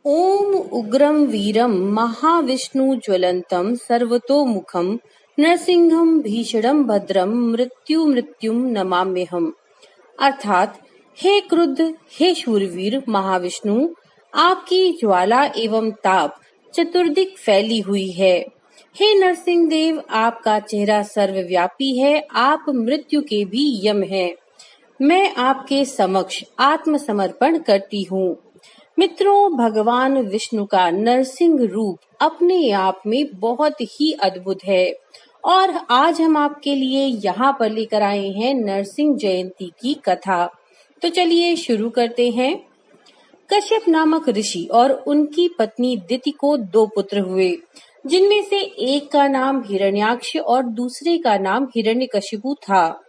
ओम उग्रं वीरं महाविष्णु ज्वलंतं सर्वतोमुखं नरसिंहं भीषणं भद्रं मृत्युं नमाम्यहम्। अर्थात, हे क्रुद्ध, हे शूरवीर महाविष्णु, आपकी ज्वाला एवं ताप चतुर्दिक फैली हुई है। हे नरसिंह देव, आपका चेहरा सर्वव्यापी है, आप मृत्यु के भी यम हैं। मैं आपके समक्ष आत्मसमर्पण करती हूँ। मित्रों, भगवान विष्णु का नरसिंह रूप अपने आप में बहुत ही अद्भुत है और आज हम आपके लिए यहाँ पर लेकर आए हैं नरसिंह जयंती की कथा। तो चलिए शुरू करते हैं। कश्यप नामक ऋषि और उनकी पत्नी दिति को 2 पुत्र हुए, जिनमें से एक का नाम हिरण्याक्ष और दूसरे का नाम हिरण्यकशिपु था।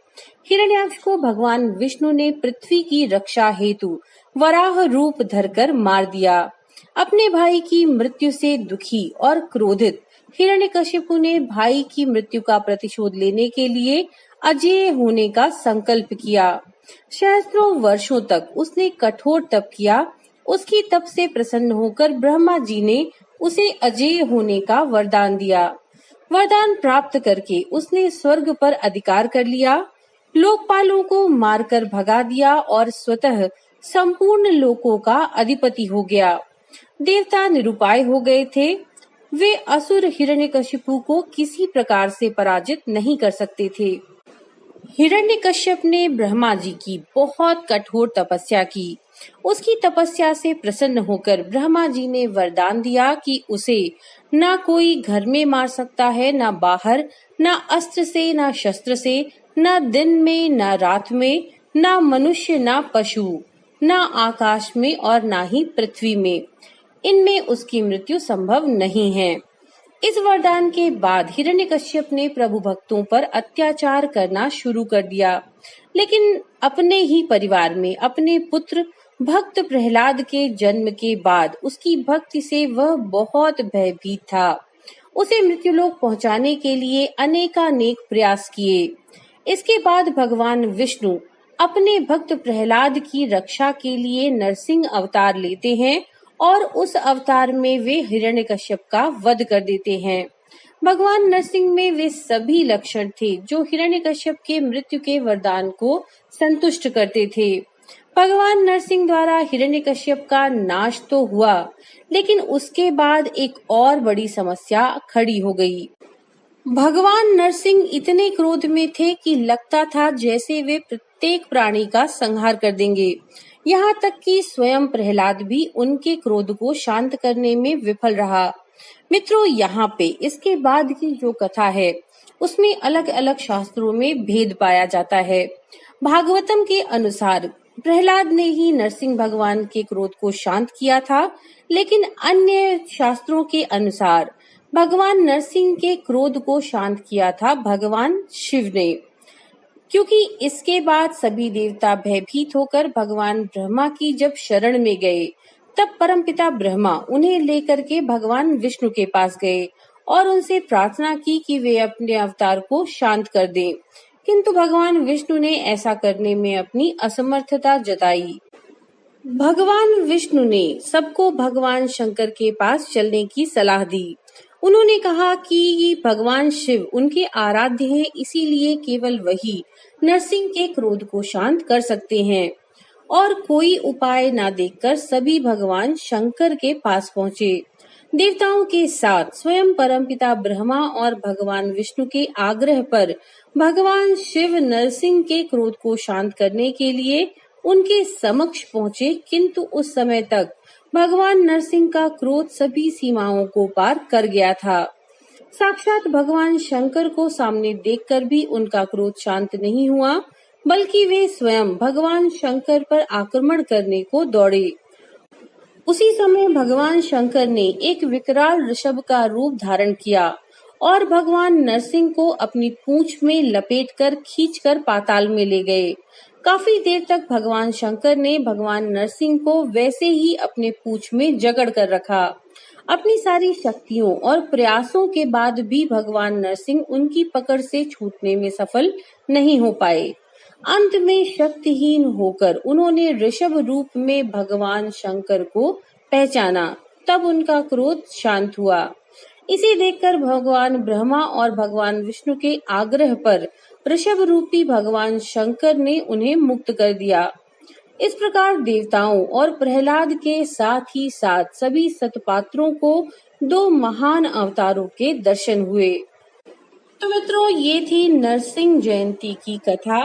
हिरण्याक्ष को भगवान विष्णु ने पृथ्वी की रक्षा हेतु वराह रूप धरकर मार दिया। अपने भाई की मृत्यु से दुखी और क्रोधित हिरण्यकशिपु ने भाई की मृत्यु का प्रतिशोध लेने के लिए अजेय होने का संकल्प किया। सहस्त्रों वर्षों तक उसने कठोर तप किया। उसकी तप से प्रसन्न होकर ब्रह्मा जी ने उसे अजेय होने का वरदान दिया। वरदान प्राप्त करके उसने स्वर्ग पर अधिकार कर लिया, लोकपालों को मारकर भगा दिया और स्वतः संपूर्ण लोकों का अधिपति हो गया। देवता निरुपाय हो गए थे। वे असुर हिरण्यकशिपु को किसी प्रकार से पराजित नहीं कर सकते थे। हिरण्यकश्यप ने ब्रह्मा जी की बहुत कठोर तपस्या की। उसकी तपस्या से प्रसन्न होकर ब्रह्मा जी ने वरदान दिया कि उसे ना कोई घर में मार सकता है, ना बाहर, ना अस्त्र से, ना शस्त्र से, ना दिन में, ना रात में, ना मनुष्य, ना पशु, ना आकाश में और ना ही पृथ्वी में। इनमें उसकी मृत्यु संभव नहीं है। इस वरदान के बाद हिरण्यकश्यप ने प्रभु भक्तों पर अत्याचार करना शुरू कर दिया, लेकिन अपने ही परिवार में अपने पुत्र भक्त प्रहलाद के जन्म के बाद उसकी भक्ति से वह बहुत भयभीत था। उसे मृत्युलोक पहुंचाने के लिए अनेकानेक प्रयास किए। इसके बाद भगवान विष्णु अपने भक्त प्रहलाद की रक्षा के लिए नरसिंह अवतार लेते हैं और उस अवतार में वे हिरण्यकश्यप का वध कर देते हैं। भगवान नरसिंह में वे सभी लक्षण थे जो हिरण्यकश्यप के मृत्यु के वरदान को संतुष्ट करते थे। भगवान नरसिंह द्वारा हिरण्यकश्यप का नाश तो हुआ, लेकिन उसके बाद एक और बड़ी समस्या खड़ी हो गई। भगवान नरसिंह इतने क्रोध में थे कि लगता था जैसे वे प्रत्येक प्राणी का संहार कर देंगे। यहाँ तक कि स्वयं प्रहलाद भी उनके क्रोध को शांत करने में विफल रहा। मित्रों, यहाँ पे इसके बाद की जो कथा है उसमें अलग अलग शास्त्रों में भेद पाया जाता है। भागवतम के अनुसार प्रहलाद ने ही नरसिंह भगवान के क्रोध को शांत किया था, लेकिन अन्य शास्त्रों के अनुसार भगवान नरसिंह के क्रोध को शांत किया था भगवान शिव ने। क्योंकि इसके बाद सभी देवता भयभीत होकर भगवान ब्रह्मा की जब शरण में गए, तब परमपिता ब्रह्मा उन्हें लेकर के भगवान विष्णु के पास गए और उनसे प्रार्थना की कि वे अपने अवतार को शांत कर दें, किंतु भगवान विष्णु ने ऐसा करने में अपनी असमर्थता जताई। भगवान विष्णु ने सबको भगवान शंकर के पास चलने की सलाह दी। उन्होंने कहा कि भगवान शिव उनके आराध्य हैं, इसीलिए केवल वही नरसिंह के क्रोध को शांत कर सकते हैं। और कोई उपाय न देखकर सभी भगवान शंकर के पास पहुँचे। देवताओं के साथ स्वयं परमपिता ब्रह्मा और भगवान विष्णु के आग्रह पर भगवान शिव नरसिंह के क्रोध को शांत करने के लिए उनके समक्ष पहुँचे, किंतु उस समय तक भगवान नरसिंह का क्रोध सभी सीमाओं को पार कर गया था। साक्षात भगवान शंकर को सामने देखकर भी उनका क्रोध शांत नहीं हुआ, बल्कि वे स्वयं भगवान शंकर पर आक्रमण करने को दौड़े। उसी समय भगवान शंकर ने एक विकराल ऋषभ का रूप धारण किया और भगवान नरसिंह को अपनी पूंछ में लपेटकर खींचकर पाताल में ले गए। काफी देर तक भगवान शंकर ने भगवान नरसिंह को वैसे ही अपने पूंछ में जकड़ कर रखा। अपनी सारी शक्तियों और प्रयासों के बाद भी भगवान नरसिंह उनकी पकड़ से छूटने में सफल नहीं हो पाए। अंत में शक्तिहीन होकर उन्होंने ऋषभ रूप में भगवान शंकर को पहचाना, तब उनका क्रोध शांत हुआ। इसे देखकर भगवान ब्रह्मा और भगवान विष्णु के आग्रह पर वृषभ रूपी भगवान शंकर ने उन्हें मुक्त कर दिया। इस प्रकार देवताओं और प्रहलाद के साथ ही साथ सभी सतपात्रों को 2 महान अवतारों के दर्शन हुए। तो मित्रों, ये थी नरसिंह जयंती की कथा।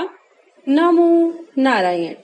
नमो नारायण।